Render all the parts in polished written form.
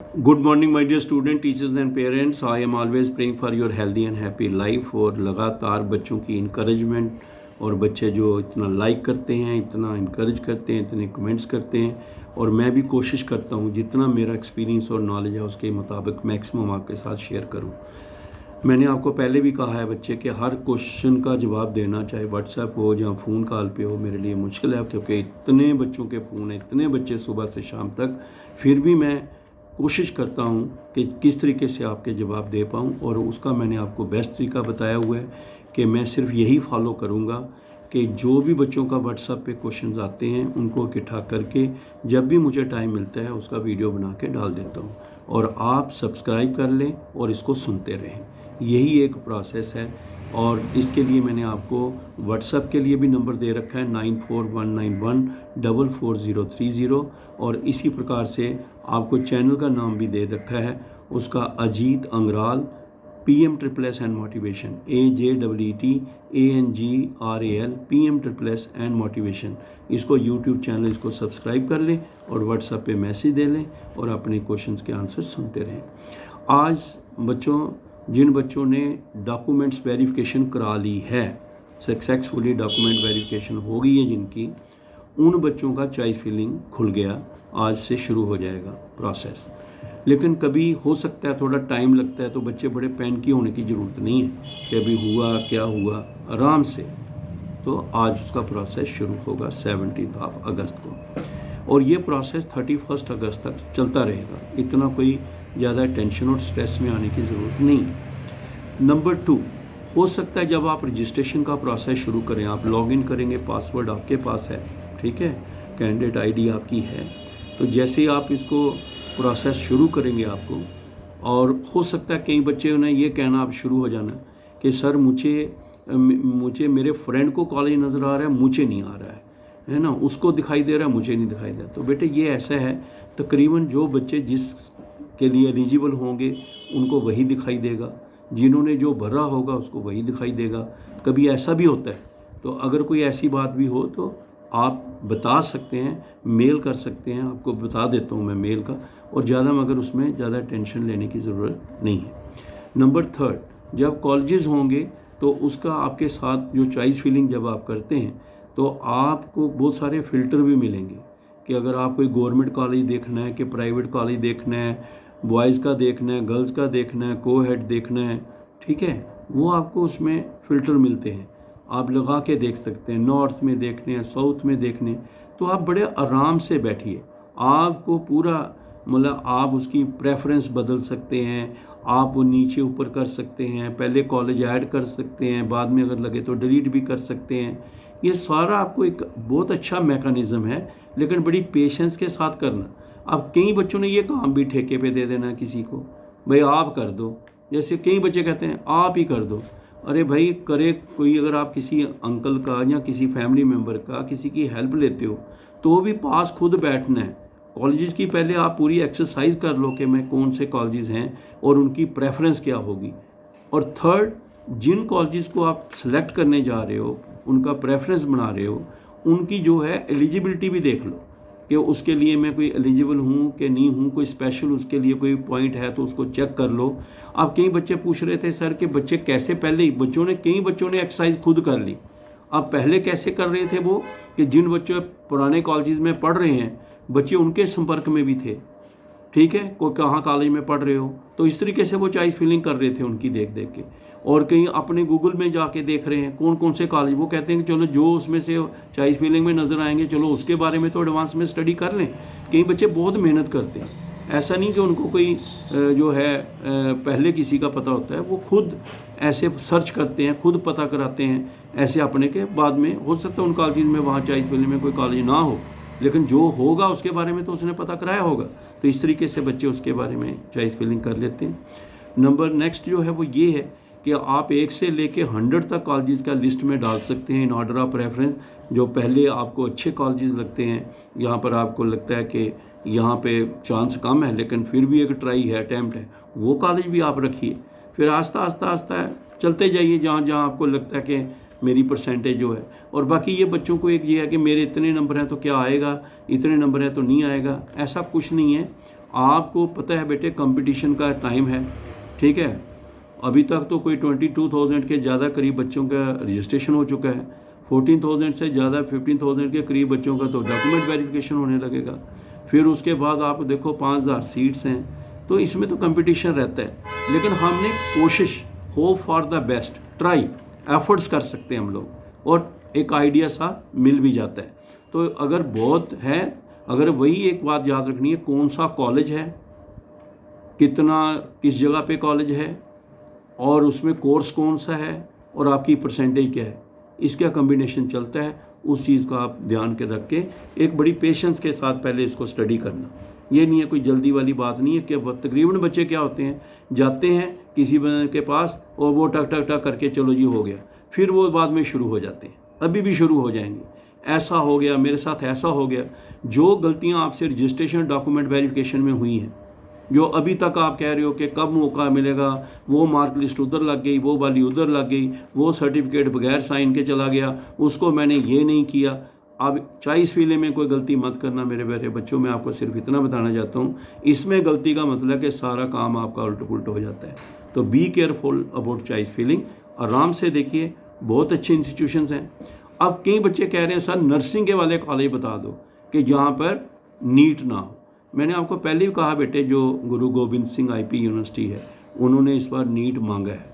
Good morning, my dear student, teachers and parents. I am always praying for your healthy and happy life। और लगातार बच्चों की encouragement और बच्चे जो इतना लाइक करते हैं, इतना इनकरेज करते हैं, इतने कमेंट्स करते हैं, और मैं भी कोशिश करता हूँ जितना मेरा एक्सपीरियंस और नॉलेज है उसके मुताबिक मैक्सिमम आपके साथ शेयर करूँ। मैंने आपको पहले भी कहा है बच्चे कि हर क्वेश्चन का जवाब देना, चाहे व्हाट्सएप हो या फ़ोन कॉल पे हो, मेरे लिए मुश्किल है क्योंकि इतने बच्चों के फ़ोन हैं, इतने बच्चे सुबह से शाम तक। फिर भी मैं कोशिश करता हूँ कि किस तरीके से आपके जवाब दे पाऊँ, और उसका मैंने आपको बेस्ट तरीका बताया हुआ है कि मैं सिर्फ यही फॉलो करूँगा कि जो भी बच्चों का व्हाट्सएप पे क्वेश्चंस आते हैं उनको इकट्ठा करके जब भी मुझे टाइम मिलता है उसका वीडियो बना के डाल देता हूँ, और आप सब्सक्राइब कर लें और इसको सुनते रहें। यही एक प्रोसेस है, और इसके लिए मैंने आपको व्हाट्सएप के लिए भी नंबर दे रखा है 9419144030, और इसी प्रकार से आपको चैनल का नाम भी दे रखा है उसका Ajeet Angral PM and motivation, AJEETANGRAL PM and motivation. इसको यूट्यूब चैनल इसको सब्सक्राइब कर लें और व्हाट्सएप पे मैसेज दे लें और अपने क्वेश्चंस के आंसर सुनते रहें। आज बच्चों, जिन बच्चों ने डॉक्यूमेंट्स वेरिफिकेशन करा ली है, सक्सेसफुली डॉक्यूमेंट वेरिफिकेशन हो गई है जिनकी, उन बच्चों का चॉइस फिलिंग खुल गया, आज से शुरू हो जाएगा प्रोसेस। लेकिन कभी हो सकता है थोड़ा टाइम लगता है, तो बच्चे बड़े पैनिकी होने की ज़रूरत नहीं है कि अभी हुआ क्या हुआ, आराम से। तो आज उसका प्रोसेस शुरू होगा 17 अगस्त को, और ये प्रोसेस 31 अगस्त तक चलता रहेगा। इतना कोई ज़्यादा टेंशन और स्ट्रेस में आने की ज़रूरत नहीं है। नंबर 2, हो सकता है जब आप रजिस्ट्रेशन का प्रोसेस शुरू करें, आप लॉगिन करेंगे, पासवर्ड आपके पास है, ठीक है, कैंडिडेट आईडी आपकी है, तो जैसे ही आप इसको प्रोसेस शुरू करेंगे आपको, और हो सकता है कई बच्चे ने ये कहना आप शुरू हो जाना कि सर मुझे मेरे फ्रेंड को कॉलेज नज़र आ रहा है, मुझे नहीं आ रहा है ना, उसको दिखाई दे रहा है, मुझे नहीं दिखाई दे रहा। तो बेटे ये ऐसा है, तकरीबन जो बच्चे जिस के लिए एलिजिबल होंगे उनको वही दिखाई देगा, जिन्होंने जो भरा होगा उसको वही दिखाई देगा। कभी ऐसा भी होता है, तो अगर कोई ऐसी बात भी हो तो आप बता सकते हैं, मेल कर सकते हैं, आपको बता देता हूँ मैं मेल का, और ज़्यादा मगर उसमें ज़्यादा टेंशन लेने की ज़रूरत नहीं है। नंबर 3, जब कॉलेजेस होंगे तो उसका आपके साथ जो चॉइस फिलिंग जब आप करते हैं तो आपको बहुत सारे फ़िल्टर भी मिलेंगे कि अगर आप कोई गवर्नमेंट कॉलेज देखना है कि प्राइवेट कॉलेज देखना है, बॉयज़ का देखना है, गर्ल्स का देखना है, को-हेड देखना है, ठीक है, वो आपको उसमें फ़िल्टर मिलते हैं, आप लगा के देख सकते हैं। नॉर्थ में देखने हैं, साउथ में देखने, तो आप बड़े आराम से बैठिए, आपको पूरा मतलब आप उसकी प्रेफरेंस बदल सकते हैं, आप वो नीचे ऊपर कर सकते हैं, पहले कॉलेज ऐड कर सकते हैं, बाद में अगर लगे तो डिलीट भी कर सकते हैं। ये सारा आपको एक बहुत अच्छा मैकेनिज़्म है, लेकिन बड़ी पेशेंस के साथ करना। अब कई बच्चों ने ये काम भी ठेके पे दे देना किसी को, भाई आप कर दो, जैसे कई बच्चे कहते हैं आप ही कर दो। अरे भाई करे कोई, अगर आप किसी अंकल का या किसी फैमिली मेम्बर का किसी की हेल्प लेते हो तो भी पास खुद बैठना है। कॉलेजेस की पहले आप पूरी एक्सरसाइज कर लो कि मैं कौन से कॉलेजेस हैं और उनकी प्रेफरेंस क्या होगी। और 3rd, जिन कॉलेजेस को आप सेलेक्ट करने जा रहे हो, उनका प्रेफरेंस बना रहे हो, उनकी जो है एलिजिबिलिटी भी देख लो कि उसके लिए मैं कोई एलिजिबल हूँ कि नहीं हूँ, कोई स्पेशल उसके लिए कोई पॉइंट है तो उसको चेक कर लो। अब कई बच्चे पूछ रहे थे सर कि बच्चे कैसे, पहले ही कई बच्चों ने एक्सरसाइज खुद कर ली। अब पहले कैसे कर रहे थे वो, कि जिन बच्चों पुराने कॉलेजेस में पढ़ रहे हैं बच्चे उनके संपर्क में भी थे, ठीक है, कोई कहाँ कॉलेज में पढ़ रहे हो, तो इस तरीके से वो चॉइस फिलिंग कर रहे थे उनकी देख देख के। और कहीं अपने गूगल में जाके देख रहे हैं कौन कौन से कॉलेज, वो कहते हैं कि चलो जो उसमें से चॉइस फिलिंग में नज़र आएंगे चलो उसके बारे में तो एडवांस में स्टडी कर लें। कई बच्चे बहुत मेहनत करते हैं, ऐसा नहीं कि उनको कोई जो है पहले किसी का पता होता है, वो खुद ऐसे सर्च करते हैं, खुद पता कराते हैं ऐसे अपने के। बाद में हो सकता है उन कॉलेज में वहाँ चॉइस फिलिंग में कोई कॉलेज ना हो, लेकिन जो होगा उसके बारे में तो उसने पता कराया होगा, तो इस तरीके से बच्चे उसके बारे में चॉइस फिलिंग कर लेते हैं। नंबर नेक्स्ट जो है वो ये है कि आप 1 से लेके 100 तक कॉलेजेस का लिस्ट में डाल सकते हैं इन ऑर्डर ऑफ प्रेफरेंस। जो पहले आपको अच्छे कॉलेजेस लगते हैं, यहाँ पर आपको लगता है कि यहाँ पे चांस कम है लेकिन फिर भी एक ट्राई है, अटैम्प्ट है, वो कॉलेज भी आप रखिए। फिर आस्ता आस्ता चलते जाइए जहाँ जहाँ आपको लगता है कि मेरी परसेंटेज जो है। और बाकी ये बच्चों को एक ये है कि मेरे इतने नंबर हैं तो क्या आएगा, इतने नंबर हैं तो नहीं आएगा, ऐसा कुछ नहीं है। आपको पता है बेटे कंपटीशन का टाइम है, ठीक है। अभी तक तो कोई 22,000 के ज़्यादा करीब बच्चों का रजिस्ट्रेशन हो चुका है, 14,000 से ज़्यादा 15,000 के करीब बच्चों का तो डॉक्यूमेंट वेरिफिकेशन होने लगेगा। फिर उसके बाद आप देखो 5,000 सीट्स हैं, तो इसमें तो कंपटीशन रहता है। लेकिन हमने कोशिश, hope for the best, try, efforts कर सकते हैं हम लोग, और एक आइडिया सा मिल भी जाता है। तो अगर बहुत है, अगर वही एक बात याद रखनी है, कौन सा कॉलेज है, कितना किस जगह पे कॉलेज है, और उसमें कोर्स कौन सा है, और आपकी परसेंटेज क्या है, इसका कम्बिनेशन चलता है। उस चीज़ का आप ध्यान के रख के एक बड़ी पेशेंस के साथ पहले इसको स्टडी करना। ये नहीं है, कोई जल्दी वाली बात नहीं है कि तकरीबन बच्चे क्या होते हैं, जाते हैं किसी बंदे के पास और वो टक टक टक करके चलो जी हो गया, फिर वो बाद में शुरू हो जाते हैं, अभी भी शुरू हो जाएंगे, ऐसा हो गया मेरे साथ, ऐसा हो गया। जो गलतियां आपसे रजिस्ट्रेशन डॉक्यूमेंट वेरिफिकेशन में हुई हैं, जो अभी तक आप कह रहे हो कि कब मौका मिलेगा, वो मार्क लिस्ट उधर लग गई, वो वाली उधर लग गई, वो सर्टिफिकेट बगैर साइन के चला गया, उसको मैंने ये नहीं किया। अब चॉइस फिले में कोई गलती मत करना मेरे प्यारे बच्चों, मैं आपको सिर्फ इतना बताना चाहता हूँ। इसमें गलती का मतलब है कि सारा काम आपका उल्ट पुल्ट हो जाता है। तो be careful about choice filling, आराम से देखिए, बहुत अच्छे इंस्टीट्यूशंस हैं। अब कई बच्चे कह रहे हैं सर नर्सिंग के वाले कॉलेज बता दो कि जहाँ पर नीट ना हो। मैंने आपको पहले ही कहा बेटे, जो गुरु गोबिंद सिंह IP यूनिवर्सिटी है, उन्होंने इस बार नीट मांगा है,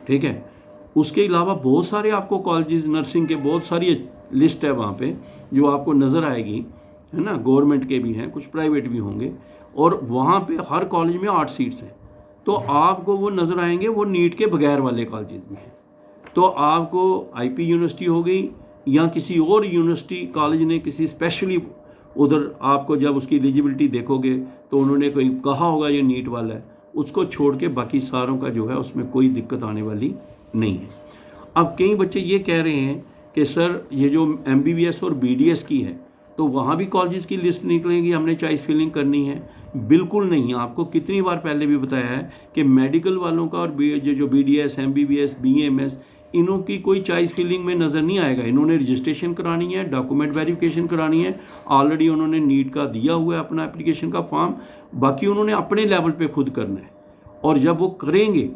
ठीक है। उसके अलावा बहुत सारे आपको कॉलेजेस नर्सिंग के, बहुत सारी लिस्ट है वहाँ पे जो आपको नज़र आएगी, है ना। गवर्नमेंट के भी हैं, कुछ प्राइवेट भी होंगे, और वहाँ पे हर कॉलेज में 8 सीट्स हैं। तो आपको वो नज़र आएंगे, वो नीट के बगैर वाले कॉलेजेस भी हैं। तो आपको IP यूनिवर्सिटी हो गई या किसी और यूनिवर्सिटी कॉलेज ने किसी स्पेशली उधर आपको जब उसकी एलिजिबिलिटी देखोगे तो उन्होंने कोई कहा होगा ये नीट वाला है, उसको छोड़ के बाकी सारों का जो है उसमें कोई दिक्कत आने वाली नहीं है। अब कई बच्चे ये कह रहे हैं कि सर ये जो MBBS और BDS की है तो वहाँ भी कॉलेजेस की लिस्ट निकलेगी, हमने चॉइस फिलिंग करनी है। बिल्कुल नहीं, आपको कितनी बार पहले भी बताया है कि मेडिकल वालों का और जो BDS, MBBS, BAMS, इनों की कोई चॉइस फिलिंग में नज़र नहीं आएगा। इन्होंने रजिस्ट्रेशन करानी है, डॉक्यूमेंट वेरिफिकेशन करानी है, ऑलरेडी उन्होंने नीट का दिया हुआ है अपना एप्लीकेशन का फॉर्म, बाकी उन्होंने अपने लेवल पे खुद करना है। और जब वो करेंगे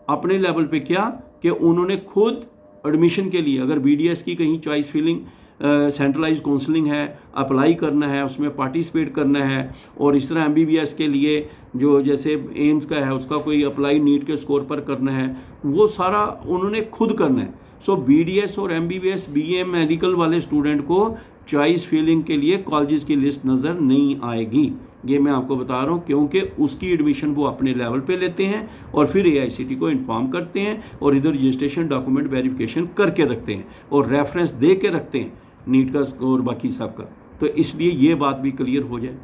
अपने लेवल पे क्या, कि उन्होंने खुद एडमिशन के लिए अगर BDS की कहीं चॉइस फिलिंग सेंट्रलाइज काउंसलिंग है, अप्लाई करना है, उसमें पार्टिसिपेट करना है, और इस तरह MBBS के लिए जो जैसे एम्स का है उसका कोई अप्लाई नीट के स्कोर पर करना है, वो सारा उन्होंने खुद करना है। सो BDS और MBBS BA मेडिकल वाले स्टूडेंट को चॉइस फिलिंग के लिए कॉलेजेस की लिस्ट नज़र नहीं आएगी, ये मैं आपको बता रहा हूँ, क्योंकि उसकी एडमिशन वो अपने लेवल पे लेते हैं और फिर AICTE को इन्फॉर्म करते हैं और इधर रजिस्ट्रेशन डॉक्यूमेंट वेरिफिकेशन करके रखते हैं और रेफरेंस दे के रखते हैं नीट का स्कोर बाकी सब का। तो इसलिए ये बात भी क्लियर हो जाए।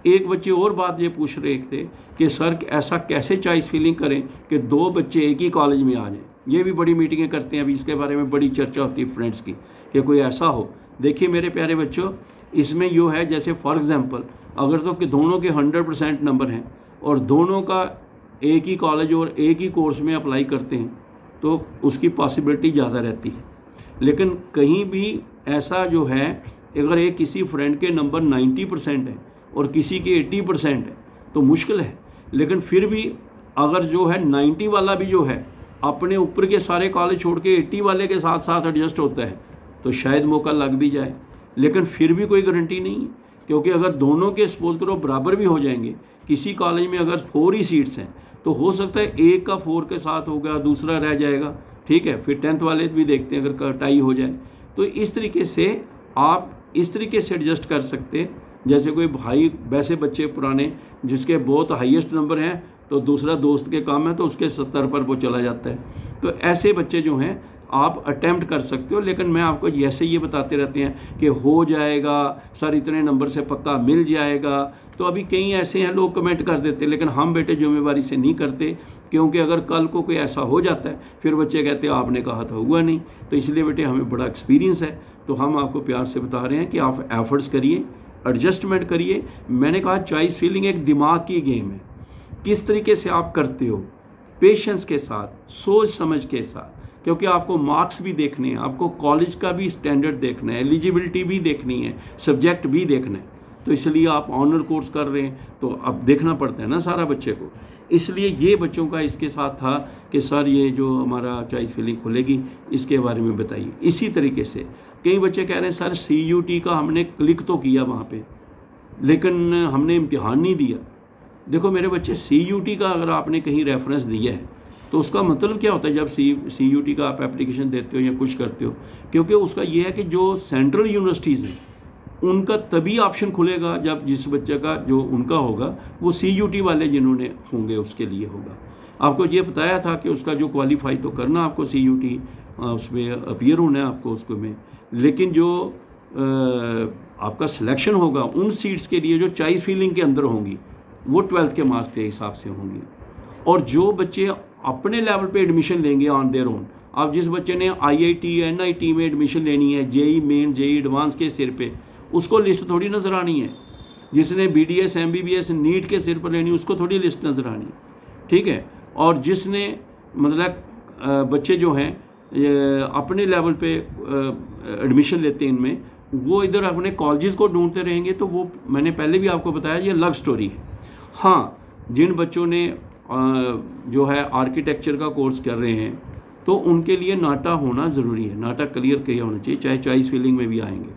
एक बच्चे और बात ये पूछ रहे थे कि सर ऐसा कैसे चॉइस फिलिंग करें कि 2 बच्चे एक ही कॉलेज में आ जाएं। ये भी बड़ी मीटिंगें करते हैं, अभी इसके बारे में बड़ी चर्चा होती है फ्रेंड्स की कि कोई ऐसा हो। देखिए मेरे प्यारे बच्चों, इसमें यो है जैसे फॉर एग्जांपल अगर तो कि दोनों के 100% नंबर हैं और दोनों का एक ही कॉलेज और एक ही कोर्स में अप्लाई करते हैं तो उसकी पॉसिबिलिटी ज़्यादा रहती है। लेकिन कहीं भी ऐसा जो है, अगर एक किसी फ्रेंड के नंबर 90% है और किसी के 80% है तो मुश्किल है। लेकिन फिर भी अगर जो है 90 वाला भी जो है अपने ऊपर के सारे कॉलेज छोड़ के 80 वाले के साथ साथ एडजस्ट होता है तो शायद मौका लग भी जाए। लेकिन फिर भी कोई गारंटी नहीं है, क्योंकि अगर दोनों के सपोज करो बराबर भी हो जाएंगे, किसी कॉलेज में अगर 4 ही सीट्स हैं तो हो सकता है एक का 4 के साथ होगा, दूसरा रह जाएगा, ठीक है। फिर 10th वाले भी देखते हैं अगर टाई हो जाए। तो इस तरीके से आप इस तरीके से एडजस्ट कर सकते हैं। जैसे कोई भाई वैसे बच्चे पुराने जिसके बहुत हाईएस्ट नंबर हैं तो दूसरा दोस्त के काम है तो उसके 70 पर वो चला जाता है। तो ऐसे बच्चे जो हैं आप अटेम्प्ट कर सकते हो। लेकिन मैं आपको जैसे ये बताते रहते हैं कि हो जाएगा सर, इतने नंबर से पक्का मिल जाएगा। तो अभी कई ऐसे हैं लोग कमेंट कर देते, लेकिन हम बेटे जिम्मेवारी से नहीं करते, क्योंकि अगर कल को कोई ऐसा हो जाता है फिर बच्चे कहते हैं आपने कहा था हुआ नहीं। तो इसलिए बेटे हमें बड़ा एक्सपीरियंस है, तो हम आपको प्यार से बता रहे हैं कि आप एफर्ट्स करिए, एडजस्टमेंट करिए। मैंने कहा चॉइस फिलिंग एक दिमाग की गेम है, किस तरीके से आप करते हो, पेशेंस के साथ, सोच समझ के साथ, क्योंकि आपको मार्क्स भी देखने हैं, आपको कॉलेज का भी स्टैंडर्ड देखना है, एलिजिबिलिटी भी देखनी है, सब्जेक्ट भी देखना है। तो इसलिए आप ऑनर कोर्स कर रहे हैं, तो अब देखना पड़ता है ना सारा बच्चे को। इसलिए ये बच्चों का इसके साथ था कि सर ये जो हमारा चॉइस फिलिंग खुलेगी इसके बारे में बताइए। इसी तरीके से कई बच्चे कह रहे हैं सर CUT का हमने क्लिक तो किया वहाँ पे, लेकिन हमने इम्तिहान नहीं दिया। देखो मेरे बच्चे, CUT का अगर आपने कहीं रेफरेंस दिया है तो उसका मतलब क्या होता है जब CUT का आप एप्लीकेशन देते हो या कुछ करते हो, क्योंकि उसका ये है कि जो सेंट्रल यूनिवर्सिटीज़ हैं उनका तभी ऑप्शन खुलेगा जब जिस बच्चे का जो उनका होगा वो CUT वाले जिन्होंने होंगे उसके लिए होगा। आपको ये बताया था कि उसका जो क्वालिफाई तो करना आपको CUT उसमें अपीयर होना है आपको उसको में, लेकिन जो आपका सिलेक्शन होगा उन सीट्स के लिए जो चॉइस फिलिंग के अंदर होंगी वो 12th के मार्क्स के हिसाब से होंगी। और जो बच्चे अपने लेवल पे एडमिशन लेंगे ऑन देयर ओन, अब जिस बच्चे ने IIT NIT में एडमिशन लेनी है, JEE मेन JEE एडवांस के सिर पे, उसको लिस्ट थोड़ी नज़र आनी है। जिसने BDS MBBS नीट के सिर पर लेनी उसको थोड़ी लिस्ट नज़र आनी है, ठीक है। और जिसने मतलब बच्चे जो हैं अपने लेवल पे एडमिशन लेते हैं इनमें, वो इधर अपने कॉलेजेस को ढूंढते रहेंगे, तो वो मैंने पहले भी आपको बताया ये अलग स्टोरी है। हाँ, जिन बच्चों ने जो है आर्किटेक्चर का कोर्स कर रहे हैं तो उनके लिए नाटा होना ज़रूरी है, नाटा क्लियर किया होना चाहिए, चाहे चॉइस फिलिंग में भी आएंगे,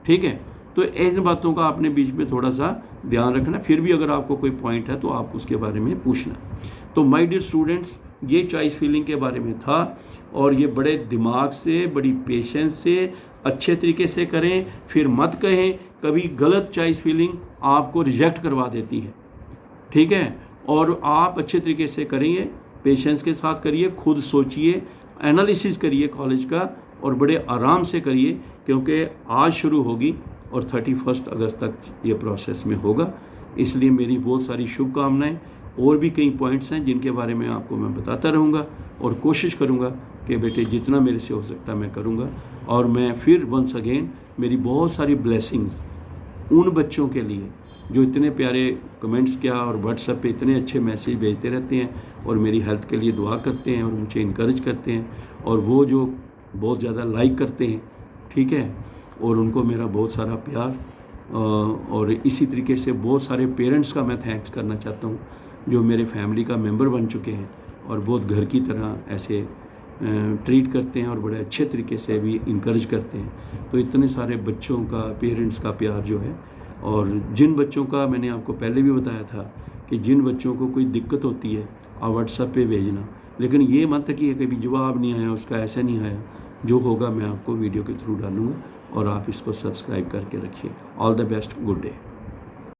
ठीक है। तो इन बातों का आपने बीच में थोड़ा सा ध्यान रखना। फिर भी अगर आपको कोई पॉइंट है तो आप उसके बारे में पूछना। तो माय डियर स्टूडेंट्स, ये चॉइस फिलिंग के बारे में था, और ये बड़े दिमाग से, बड़ी पेशेंस से, अच्छे तरीके से करें। फिर मत कहें कभी गलत चॉइस फिलिंग आपको रिजेक्ट करवा देती है, ठीक है। और आप अच्छे तरीके से करिए, पेशेंस के साथ करिए, खुद सोचिए, एनालिसिस करिए कॉलेज का, और बड़े आराम से करिए, क्योंकि आज शुरू होगी और 31 अगस्त तक ये प्रोसेस में होगा। इसलिए मेरी बहुत सारी शुभकामनाएं। और भी कई पॉइंट्स हैं जिनके बारे में आपको मैं बताता रहूँगा, और कोशिश करूँगा कि बेटे जितना मेरे से हो सकता है मैं करूँगा। और मैं फिर वंस अगेन मेरी बहुत सारी ब्लेसिंग्स उन बच्चों के लिए जो इतने प्यारे कमेंट्स किया और व्हाट्सएप पे इतने अच्छे मैसेज भेजते रहते हैं, और मेरी हेल्थ के लिए दुआ करते हैं और मुझे इनकरेज करते हैं, और वो जो बहुत ज़्यादा लाइक करते हैं, ठीक है, और उनको मेरा बहुत सारा प्यार। और इसी तरीके से बहुत सारे पेरेंट्स का मैं थैंक्स करना चाहता हूँ जो मेरे फैमिली का मेंबर बन चुके हैं और बहुत घर की तरह ऐसे ट्रीट करते हैं और बड़े अच्छे तरीके से भी इनकरेज करते हैं। तो इतने सारे बच्चों का, पेरेंट्स का प्यार जो है, और जिन बच्चों का मैंने आपको पहले भी बताया था कि जिन बच्चों को कोई दिक्कत होती है आप व्हाट्सएप पे भेजना, लेकिन ये मत कि कभी जवाब नहीं आया, उसका ऐसा नहीं आया, जो होगा मैं आपको वीडियो के थ्रू डालूँगा, और आप इसको सब्सक्राइब करके रखिए। All the best, good day.